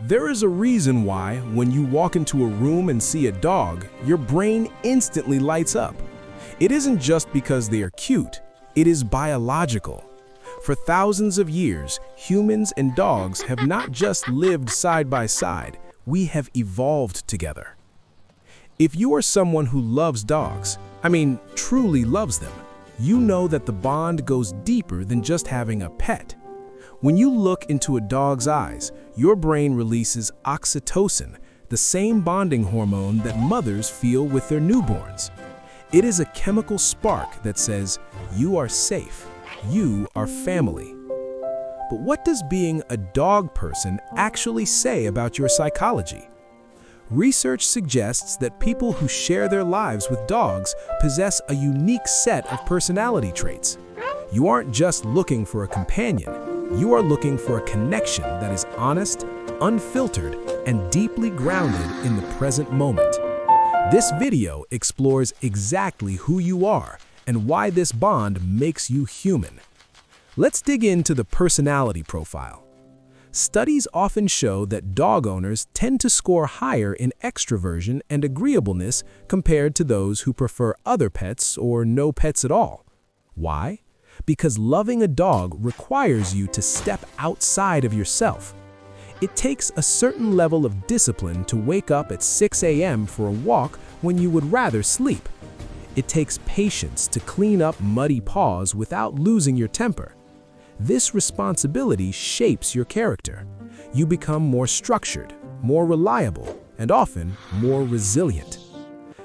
There is a reason why, when you walk into a room and see a dog, your brain instantly lights up. It isn't just because they are cute, it is biological. For thousands of years, humans and dogs have not just lived side by side, we have evolved together. If you are someone who loves dogs, truly loves them, you know that the bond goes deeper than just having a pet. When you look into a dog's eyes, your brain releases oxytocin, the same bonding hormone that mothers feel with their newborns. It is a chemical spark that says, you are safe, you are family. But what does being a dog person actually say about your psychology? Research suggests that people who share their lives with dogs possess a unique set of personality traits. You aren't just looking for a companion, you are looking for a connection that is honest, unfiltered, and deeply grounded in the present moment. This video explores exactly who you are and why this bond makes you human. Let's dig into the personality profile. Studies often show that dog owners tend to score higher in extroversion and agreeableness compared to those who prefer other pets or no pets at all. Why? Because loving a dog requires you to step outside of yourself. It takes a certain level of discipline to wake up at 6 a.m. for a walk when you would rather sleep. It takes patience to clean up muddy paws without losing your temper. This responsibility shapes your character. You become more structured, more reliable, and often more resilient.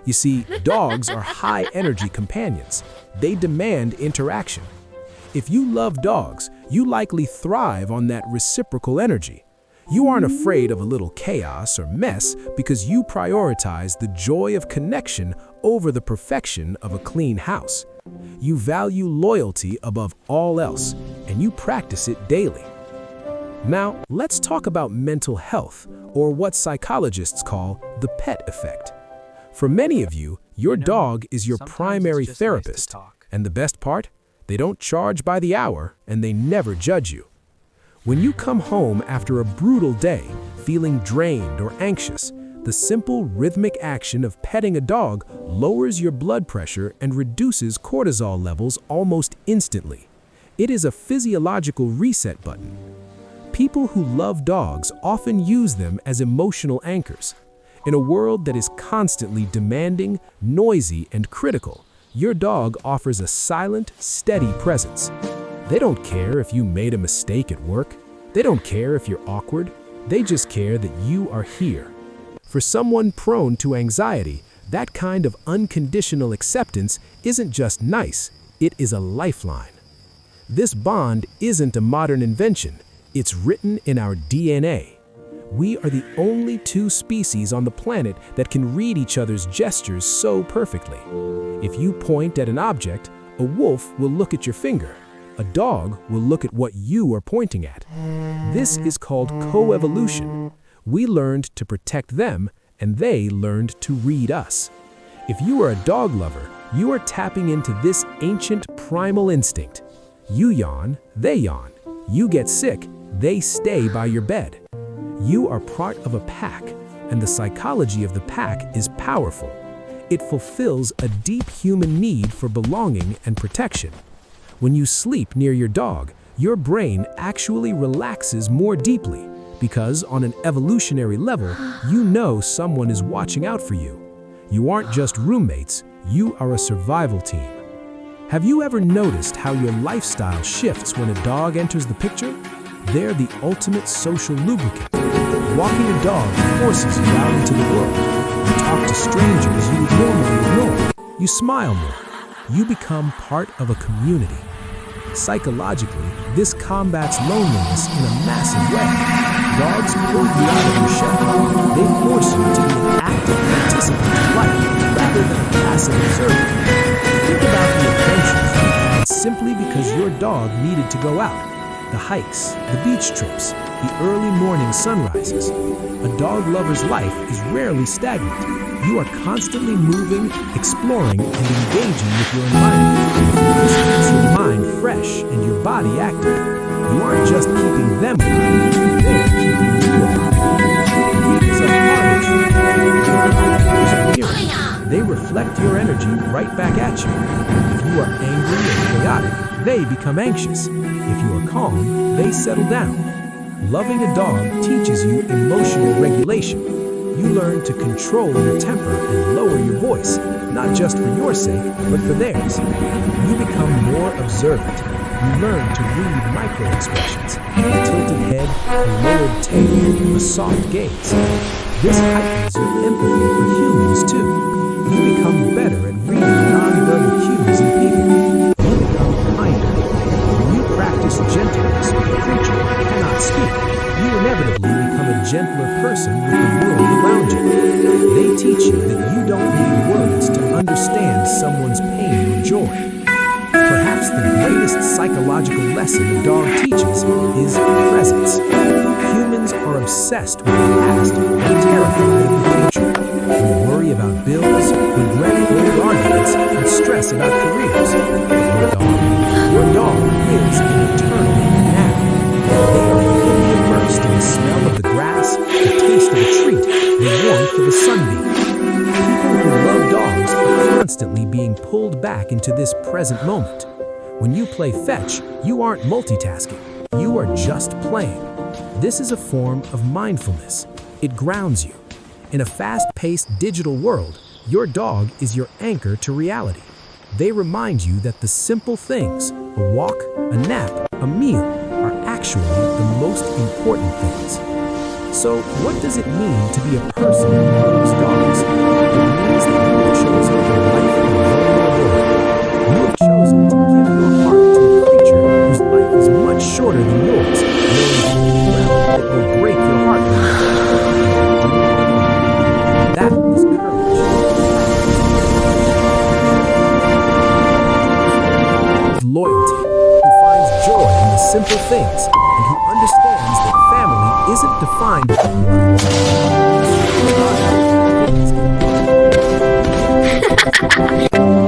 You see, dogs are high-energy companions. They demand interaction. If you love dogs, you likely thrive on that reciprocal energy. You aren't afraid of a little chaos or mess because you prioritize the joy of connection over the perfection of a clean house. You value loyalty above all else, and you practice it daily. Now, let's talk about mental health, or what psychologists call the pet effect. For many of you, your dog is your primary therapist, and the best part? They don't charge by the hour, and they never judge you. When you come home after a brutal day, feeling drained or anxious, the simple rhythmic action of petting a dog lowers your blood pressure and reduces cortisol levels almost instantly. It is a physiological reset button. People who love dogs often use them as emotional anchors. In a world that is constantly demanding, noisy, and critical, your dog offers a silent, steady presence. They don't care if you made a mistake at work. They don't care if you're awkward. They just care that you are here. For someone prone to anxiety, that kind of unconditional acceptance isn't just nice, it is a lifeline. This bond isn't a modern invention, it's written in our DNA. We are the only two species on the planet that can read each other's gestures so perfectly. If you point at an object, a wolf will look at your finger. A dog will look at what you are pointing at. This is called coevolution. We learned to protect them, and they learned to read us. If you are a dog lover, you are tapping into this ancient primal instinct. You yawn, they yawn. You get sick, they stay by your bed. You are part of a pack, and the psychology of the pack is powerful. It fulfills a deep human need for belonging and protection. When you sleep near your dog, your brain actually relaxes more deeply because on an evolutionary level, you know someone is watching out for you. You aren't just roommates, you are a survival team. Have you ever noticed how your lifestyle shifts when a dog enters the picture? They're the ultimate social lubricant. Walking a dog forces you out into the world. You talk to strangers you would normally ignore. You smile more. You become part of a community. Psychologically, this combats loneliness in a massive way. Dogs pull you out of your shell. They force you to be an active participant in life rather than a passive observer. Think about the adventures you had simply because your dog needed to go out. The hikes, the beach trips, the early morning sunrises. A dog lover's life is rarely stagnant. You are constantly moving, exploring, and engaging with your environment. This keeps your mind fresh and your body active. You aren't just keeping them alive, they're keeping you alive. right back at you. If you are angry or chaotic, they become anxious. If you are calm, they settle down. Loving a dog teaches you emotional regulation. You learn to control your temper and lower your voice, not just for your sake, but for theirs. You become more observant. You learn to read micro-expressions, a tilted head, a lowered tail, a soft gaze. This heightens your empathy for humans too. You become better at reading nonverbal cues in people. You become kinder. When you practice gentleness with a creature that cannot speak, you inevitably become a gentler person with the world around you. They teach you that you don't need words to understand someone's pain or joy. Perhaps the greatest psychological lesson a dog teaches is presence. Humans are obsessed with the past and terrified of the future. We worry about bills, regret old arguments, and stress about careers. But your dog lives in eternal now. They are fully immersed in the smell of the grass, the taste of a treat, the warmth of a sunbeam. People who love dogs are constantly being pulled back into this present moment. When you play fetch, you aren't multitasking. You are just playing. This is a form of mindfulness. It grounds you. In a fast-paced digital world, your dog is your anchor to reality. They remind you that the simple things, a walk, a nap, a meal, are actually the most important things. So, what does it mean to be a person who loves dogs? It means that you have chosen a life of vulnerability. You have chosen to give your heart to a creature whose life is much shorter than yours, knowing well that it will break your heart one day. That is courage. Loyalty, who finds joy in the simple things, and who understands that family isn't defined by blood.